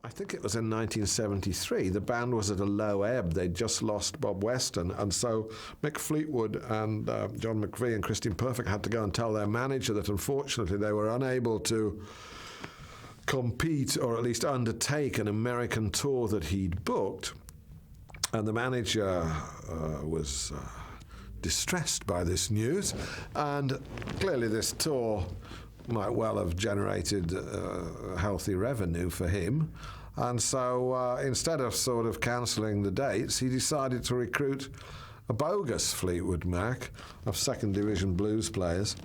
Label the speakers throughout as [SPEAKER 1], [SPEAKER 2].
[SPEAKER 1] I think it was in 1973. The band was at a low ebb. They'd just lost Bob Weston. And so Mick Fleetwood and John McVie and Christine Perfect had to go and tell their manager that unfortunately they were unable to compete or at least undertake an American tour that he'd booked. And the manager was distressed by this news. And clearly this tour might well have generated healthy revenue for him. And so instead of sort of cancelling the dates, he decided to recruit a bogus Fleetwood Mac of second division blues players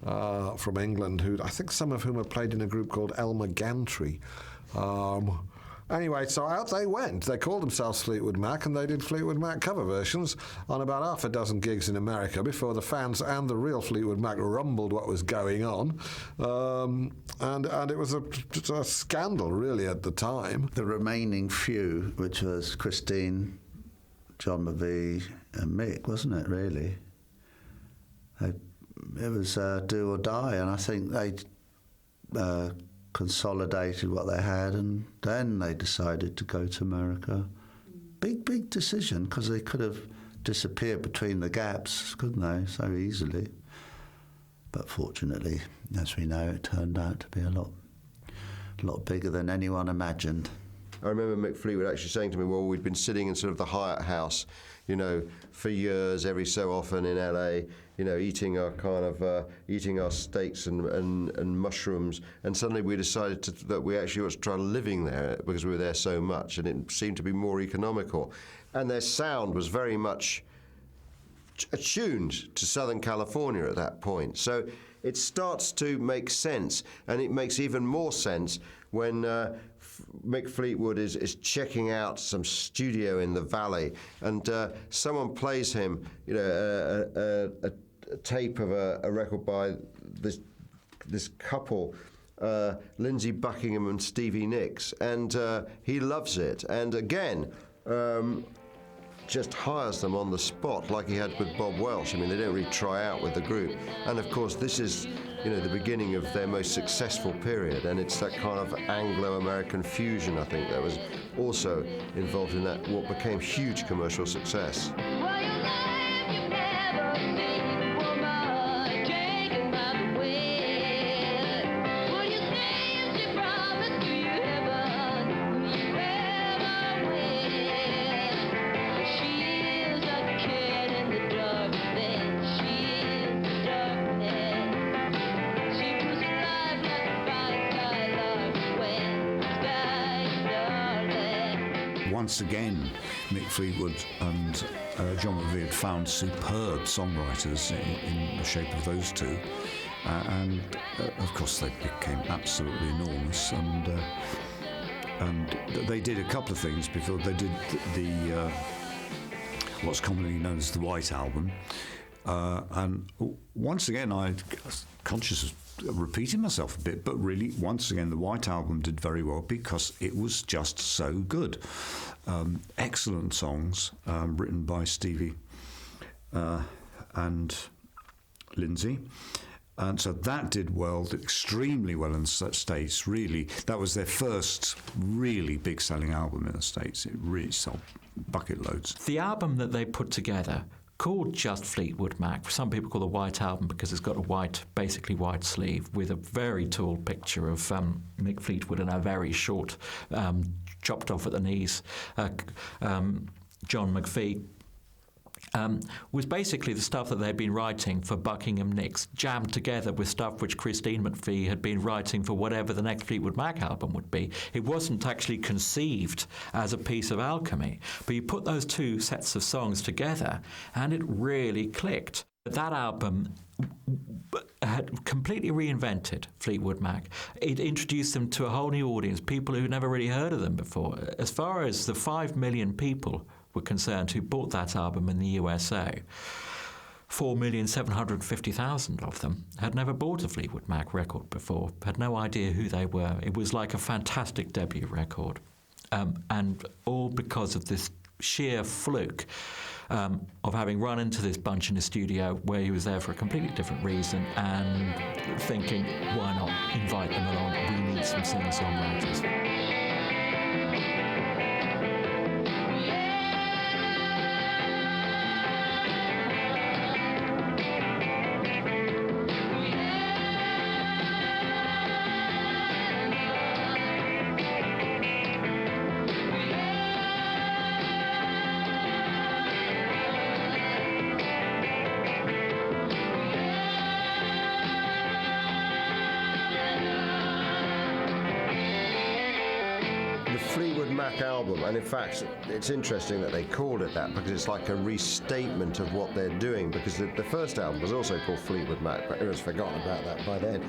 [SPEAKER 1] from England, who I think some of whom have played in a group called Elmer Gantry. Anyway, so out they went. They called themselves Fleetwood Mac, and they did Fleetwood Mac cover versions on about half a dozen gigs in America before the fans and the real Fleetwood Mac rumbled what was going on. And it was a scandal, really, at the time.
[SPEAKER 2] The remaining few, which was Christine, John McVie, and Mick, wasn't it, really? It was do or die, and I think they consolidated what they had, and then they decided to go to America. Big decision, because they could have disappeared between the gaps, couldn't they, so easily. But fortunately, as we know, it turned out to be a lot bigger than anyone imagined.
[SPEAKER 3] I remember Mick Fleetwood actually saying to me, well, we'd been sitting in sort of the Hyatt House, you know, for years, every so often in LA, you know, eating our steaks and mushrooms, and suddenly we decided that we actually ought to try living there because we were there so much, and it seemed to be more economical. And their sound was very much attuned to Southern California at that point. So it starts to make sense, and it makes even more sense when Mick Fleetwood is checking out some studio in the Valley, and someone plays him, you know, a tape of a record by this couple, Lindsey, Buckingham, and Stevie Nicks, and he loves it. And again, just hires them on the spot, like he had with Bob Welsh. I mean, they don't really try out with the group. And of course, this is, you know, the beginning of their most successful period, and it's that kind of Anglo-American fusion, I think, that was also involved in that, what became huge commercial success.
[SPEAKER 4] Once again, Mick Fleetwood and John McVie had found superb songwriters in the shape of those two, and of course they became absolutely enormous. And they did a couple of things before they did the what's commonly known as the White Album. And once again, I'm conscious of repeating myself a bit, but really, once again, the White Album did very well because it was just so good. Excellent songs written by Stevie and Lindsey. And so that did well, extremely well in the States, really. That was their first really big selling album in the States. It really sold bucket loads.
[SPEAKER 5] The album that they put together, called just Fleetwood Mac. Some people call it a white album because it's got a basically white sleeve with a very tall picture of Mick Fleetwood and a very short, chopped off at the knees, John McVie. Was basically the stuff that they'd been writing for Buckingham Nicks, jammed together with stuff which Christine McVie had been writing for whatever the next Fleetwood Mac album would be. It wasn't actually conceived as a piece of alchemy, but you put those two sets of songs together and it really clicked. That album had completely reinvented Fleetwood Mac. It introduced them to a whole new audience, people who'd never really heard of them before. As far as the 5 million people were concerned who bought that album in the USA, 4,750,000 of them had never bought a Fleetwood Mac record before, had no idea who they were. It was like a fantastic debut record. And all because of this sheer fluke of having run into this bunch in a studio where he was there for a completely different reason and thinking, why not invite them along? We need some singer-songwriters.
[SPEAKER 3] Fleetwood Mac album, and in fact, it's interesting that they called it that because it's like a restatement of what they're doing, because the first album was also called Fleetwood Mac, but everyone's forgotten about that by then.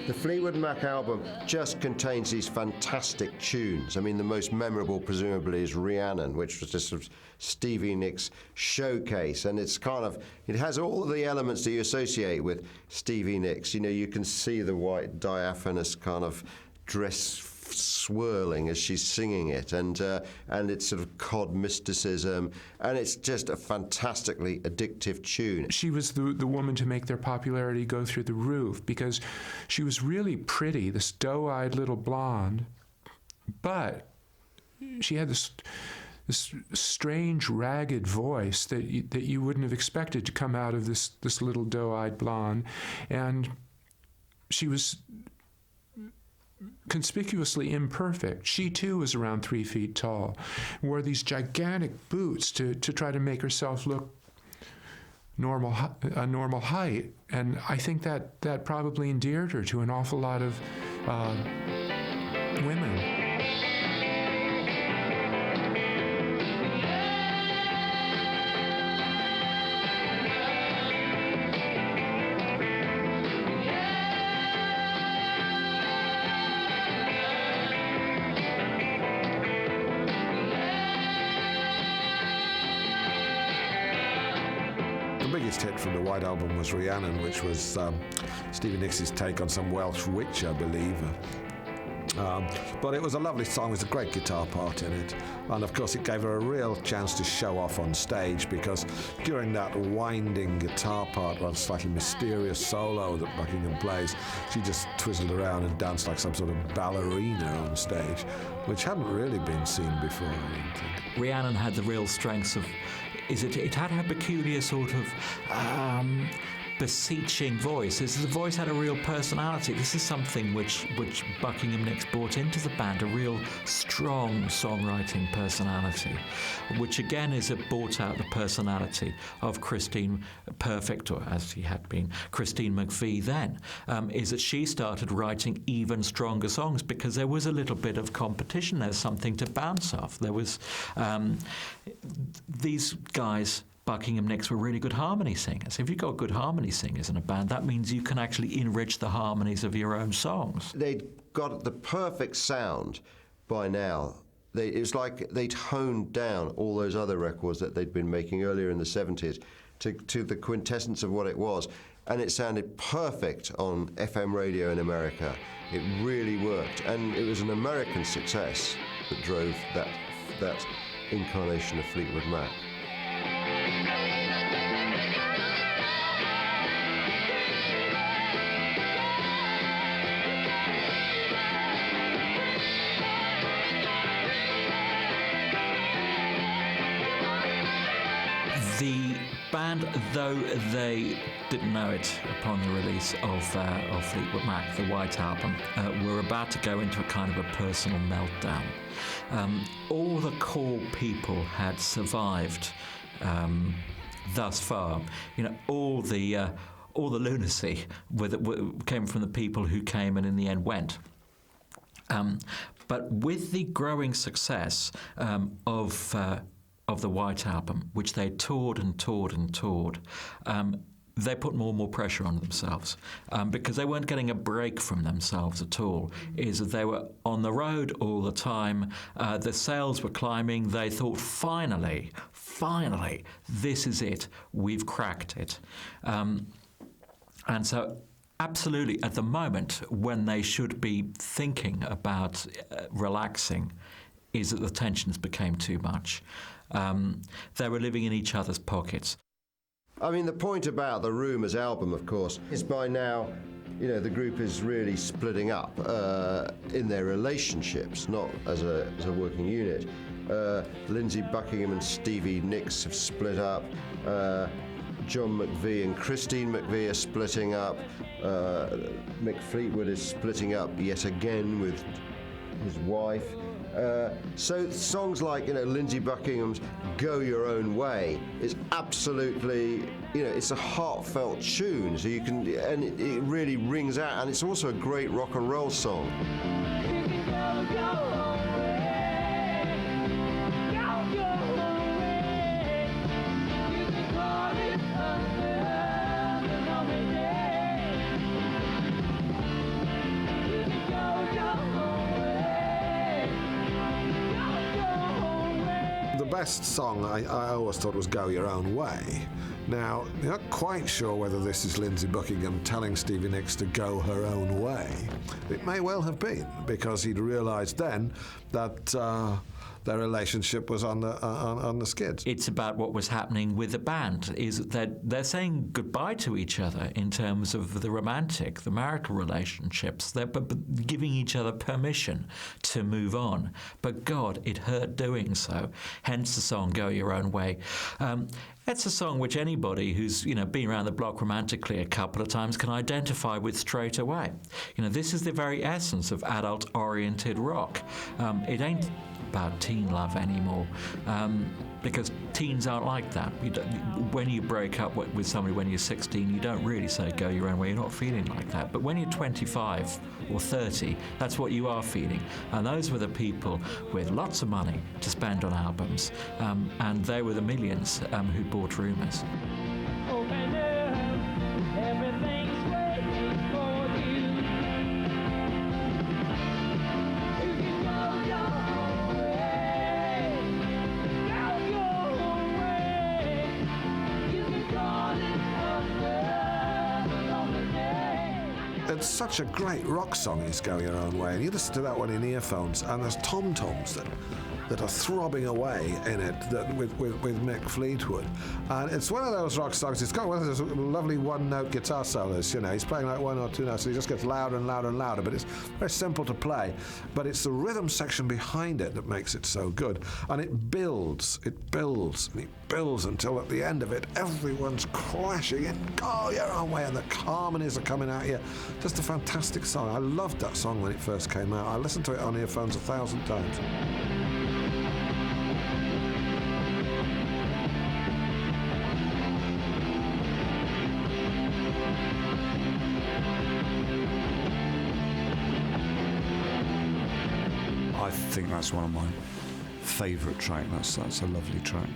[SPEAKER 3] The Fleetwood Mac album just contains these fantastic tunes. I mean, the most memorable, presumably, is Rhiannon, which was just sort of Stevie Nicks' showcase, and it's kind of, it has all the elements that you associate with Stevie Nicks. You know, you can see the white diaphanous kind of dress swirling as she's singing it, and it's sort of cod mysticism, and it's just a fantastically addictive tune.
[SPEAKER 6] She was the woman to make their popularity go through the roof because she was really pretty, this doe-eyed little blonde, but she had this strange, ragged voice that you wouldn't have expected to come out of this little doe-eyed blonde, and she was conspicuously imperfect. She too was around 3 feet tall, wore these gigantic boots to try to make herself look a normal height, and I think that probably endeared her to an awful lot of women.
[SPEAKER 1] The biggest hit from the White Album was Rhiannon, which was Stevie Nicks' take on some Welsh witch, I believe. But it was a lovely song. There's a great guitar part in it. And of course it gave her a real chance to show off on stage, because during that winding guitar part, or slightly mysterious solo that Buckingham plays, she just twizzled around and danced like some sort of ballerina on stage, which hadn't really been seen before, I don't think.
[SPEAKER 5] Rhiannon had the real strengths of, it had her peculiar sort of beseeching voice. The voice had a real personality. This is something which Buckingham Nicks brought into the band, a real strong songwriting personality, which again brought out the personality of Christine Perfect, or as she had been, Christine McVie then, is that she started writing even stronger songs because there was a little bit of competition. There's something to bounce off. There was these guys, Buckingham Nicks, were really good harmony singers. If you've got good harmony singers in a band, that means you can actually enrich the harmonies of your own songs.
[SPEAKER 3] They'd got the perfect sound by now. It was like they'd honed down all those other records that they'd been making earlier in the 70s to the quintessence of what it was. And it sounded perfect on FM radio in America. It really worked. And it was an American success that drove that incarnation of Fleetwood Mac.
[SPEAKER 5] The band, though they didn't know it upon the release of Fleetwood Mac, the White Album, were about to go into a kind of a personal meltdown. All the core people had survived thus far. You know, all the lunacy came from the people who came and in the end went. But with the growing success of the White Album, which they toured and toured and toured, they put more and more pressure on themselves because they weren't getting a break from themselves at all. Is that they were on the road all the time, the sales were climbing, they thought, finally, this is it, we've cracked it. And so absolutely, at the moment when they should be thinking about relaxing, is that the tensions became too much. They were living in each other's pockets.
[SPEAKER 3] I mean, the point about the Rumours album, of course, is by now, you know, the group is really splitting up in their relationships, not as a working unit. Lindsey Buckingham and Stevie Nicks have split up. John McVie and Christine McVie are splitting up. Mick Fleetwood is splitting up yet again with his wife. So songs like, you know, Lindsey Buckingham's "Go Your Own Way" is absolutely, you know, it's a heartfelt tune. So you can, and it really rings out, and it's also a great rock and roll song.
[SPEAKER 7] Go your own way.
[SPEAKER 1] best song I always thought was Go Your Own Way. Now, you're not quite sure whether this is Lindsey Buckingham telling Stevie Nicks to go her own way. It may well have been, because he'd realised then that their relationship was on the skids.
[SPEAKER 5] It's about what was happening with the band, is that they're saying goodbye to each other in terms of the romantic, the marital relationships. They're giving each other permission to move on. But God, it hurt doing so. Hence the song Go Your Own Way. It's a song which anybody who's been around the block romantically a couple of times can identify with straight away. This is the very essence of adult-oriented rock. It ain't about teen love anymore, because teens aren't like that. When you break up with somebody when you're 16, you don't really say go your own way. You're not feeling like that. But when you're 25 or 30, that's what you are feeling. And those were the people with lots of money to spend on albums, and they were the millions who bought Rumours.
[SPEAKER 1] It's such a great rock song, is Go Your Own Way, and you listen to that one in earphones, and there's tom-toms that are throbbing away in it with Mick Fleetwood. And it's one of those rock songs, it's got one of those lovely one-note guitar solos, he's playing like one or two notes, so he just gets louder and louder and louder, but it's very simple to play. But it's the rhythm section behind it that makes it so good. And it builds, and it builds until at the end of it, everyone's crashing in, Go Your Own Way, and the harmonies are coming out here. Just a fantastic song. I loved that song when it first came out. I listened to it on earphones 1,000 times.
[SPEAKER 4] I think that's one of my favourite tracks. That's a lovely track.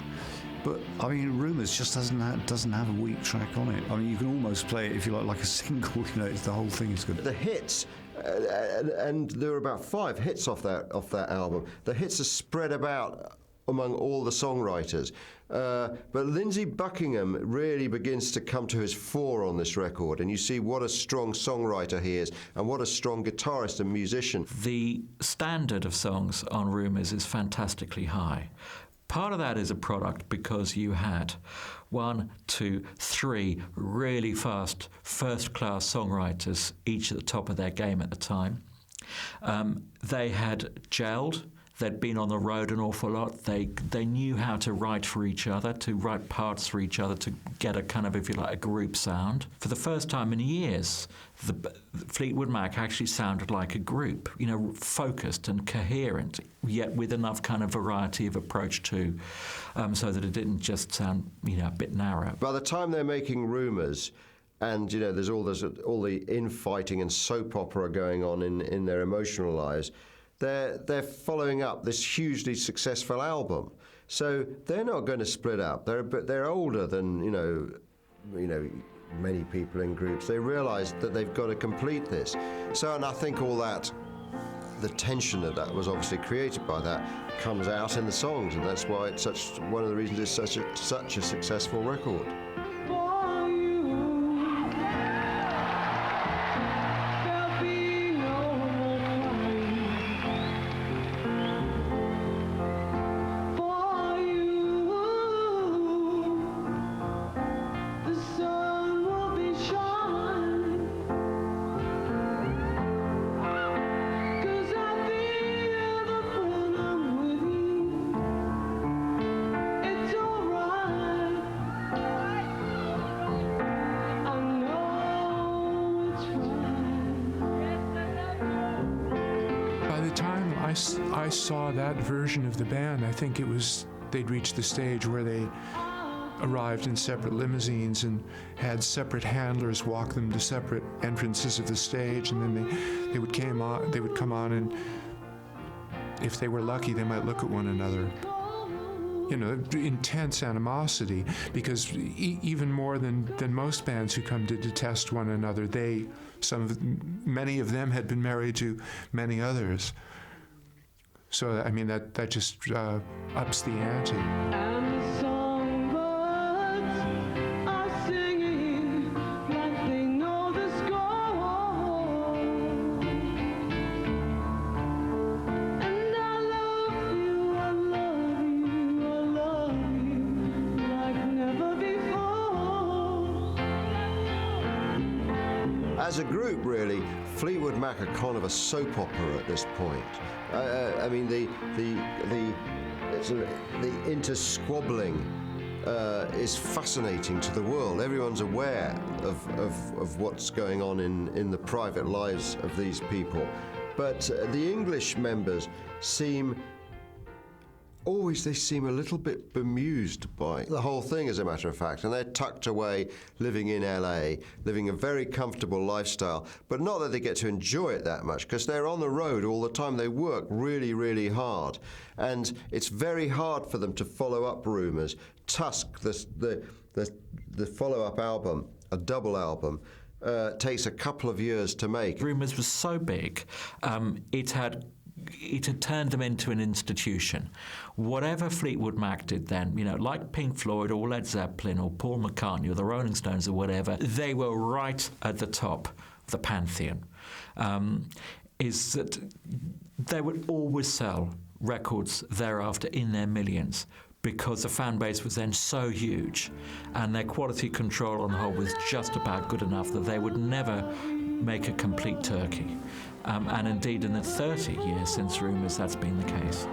[SPEAKER 4] But I mean, Rumours just doesn't have a weak track on it. I mean, you can almost play it if you like a single. The whole thing is good.
[SPEAKER 3] The hits, and there were about 5 hits off that album. The hits are spread about among all the songwriters. But Lindsey Buckingham really begins to come to his fore on this record, and you see what a strong songwriter he is and what a strong guitarist and musician.
[SPEAKER 5] The standard of songs on Rumours is fantastically high. Part of that is a product because you had 1, 2, 3 really fast first-class songwriters, each at the top of their game at the time. They had gelled. They'd been on the road an awful lot. They knew how to write for each other, to write parts for each other, to get a kind of, if you like, a group sound. For the first time in years, the Fleetwood Mac actually sounded like a group, focused and coherent, yet with enough kind of variety of approach too, so that it didn't just sound, a bit narrow.
[SPEAKER 3] By the time they're making Rumours, and there's all the infighting and soap opera going on in their emotional lives, they're following up this hugely successful album, so they're not going to split up. They're older than many people in groups. They realise that they've got to complete this. So, and I think all that, the tension that was obviously created by that, comes out in the songs, and that's why it's one of the reasons it's such a successful record.
[SPEAKER 6] I saw that version of the band. I think they'd reached the stage where they arrived in separate limousines and had separate handlers walk them to separate entrances of the stage, and then they would come on, and if they were lucky, they might look at one another. Intense animosity, because even more than most bands who come to detest one another, many of them had been married to many others. So, I mean, that just ups the ante.
[SPEAKER 7] And the songbirds are singing like they know the score. And I love you, I love you, I love you like never before.
[SPEAKER 3] As a group, really, Fleetwood Mac are kind of a soap opera at this point. I mean, the intersquabbling is fascinating to the world. Everyone's aware of what's going on in the private lives of these people. But the English members seem a little bit bemused by the whole thing, as a matter of fact, and they're tucked away, living in LA, living a very comfortable lifestyle, but not that they get to enjoy it that much, because they're on the road all the time. They work really, really hard, and it's very hard for them to follow up Rumours. Tusk, the follow-up album, a double album, takes a couple of years to make.
[SPEAKER 5] Rumours was so big, it had turned them into an institution. Whatever Fleetwood Mac did then, like Pink Floyd or Led Zeppelin or Paul McCartney or the Rolling Stones or whatever, they were right at the top of the pantheon. Is that they would always sell records thereafter in their millions, because the fan base was then so huge and their quality control on the whole was just about good enough that they would never make a complete turkey. And indeed, in the 30 years since Rumours, that's been the case.